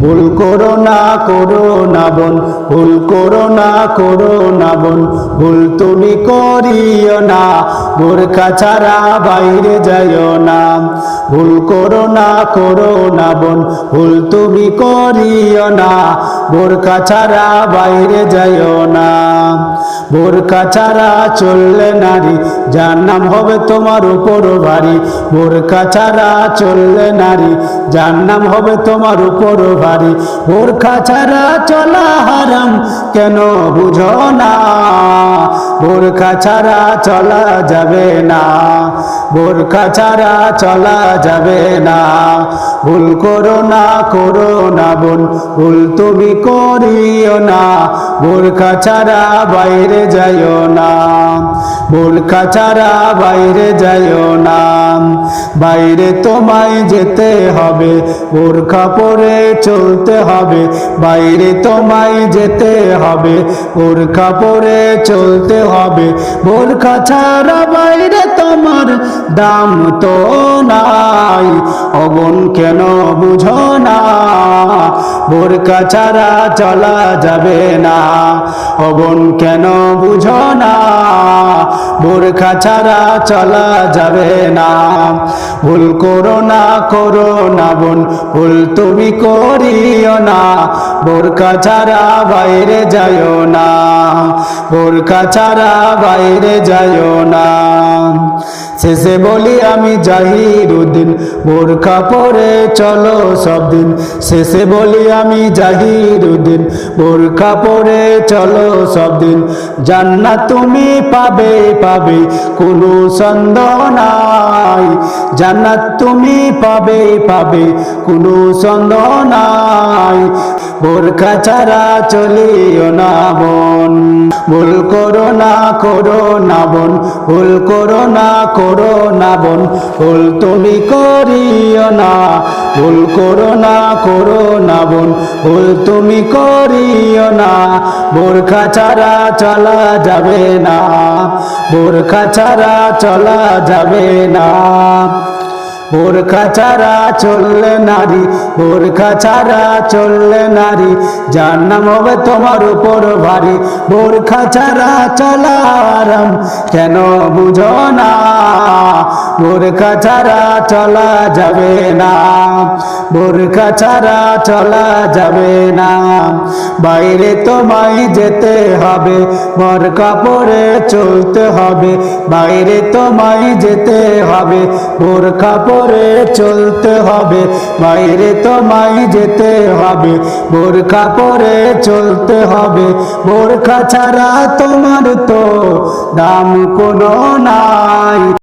ভুল করো না বোন, ভুল করো না বোন, ভুল তুমি করিও না, বোরকা ছাড়া বাইরে যাইও না। ভুল করো না বোন, ভুল তুমি করিও না, বোরকা ছাড়া বাইরে যাইও না। বোরকা ছাড়া চললে নারী জাহান্নাম হবে তোমার উপর ভারী। বোরকা ছাড়া চললে নারী জাহান্নাম হবে তোমার উপর ভারী। বোরকা ছাড়া চলা হারাম কেন বুঝো না, বোরকা ছাড়া চলা যাবে না, বোরকা ছাড়া চলা যাবে না। ভুল করো না বোন, ভুল তুমি করিও না, বোরকা ছাড়া বাইরে যাইও না, বোরকা ছাড়া বাইরে যাইও না। বাইরে তোমায় যেতে হবে, বোরকা পরে চলতে হবে, বাইরে তোমায় যেতে হবে, বোরকা পরে চলতে হবে। বোরকা ছাড়া বাইরে তোমার দাম তো নাই, অগুন কেন বুঝো না, বোরকা ছাড়া চলা যাবে না, অগুন কেন বুঝো না, বোরকা ছাড়া চলা যাবে না। ভুল করো না বোন, ভুল তুমি করিও না, বোরকা ছাড়া বাইরে যাইও না, বোরকা ছাড়া বাইরে যাইও না। শেষে বলি আমি জাহিরুদ্দিন, বোরকা পরে চলো সব দিন। শেষে বলি আমি জাহিরুদ্দিন, বোরকা পরে চলো সব দিন। জান্নাত তুমি পাবে পাবে কোনো সন্দেহ নাই, জান্নাত তুমি পাবে পাবে কোনো সন্দেহ নাই। বোরকা ছাড়া চলিও না বোন, ভুল করো না বোন, ভুল করো না বোন, ভুল তুমি করিও না, ভুল করো না বোন, ভুল তুমি করিও না। বোরকা ছাড়া চলা যাবে না, বোরকা ছাড়া চলা যাবে না। বোরকা ছাড়া চললে নারী, বোরকা ছাড়া চললে নারী জাহান্নাম হবে তোমার উপর ভারী। বোরকা ছাড়া চলা আরাম কেন বুঝো না, বোরকা ছাড়া চলা যাবে না, বোরকা ছাড়া চলা যাবে না। বাইরে তোমায় যেতে হবে, বোরকা পরে চলতে হবে, বাইরে তোমায় যেতে হবে, বোরকা পরে চলতে হবে, বাইরে তোমায় যেতে হবে, বোরকা পরে চলতে হবে। বোরকা ছাড়া তোমার তো দাম কোনো নাই।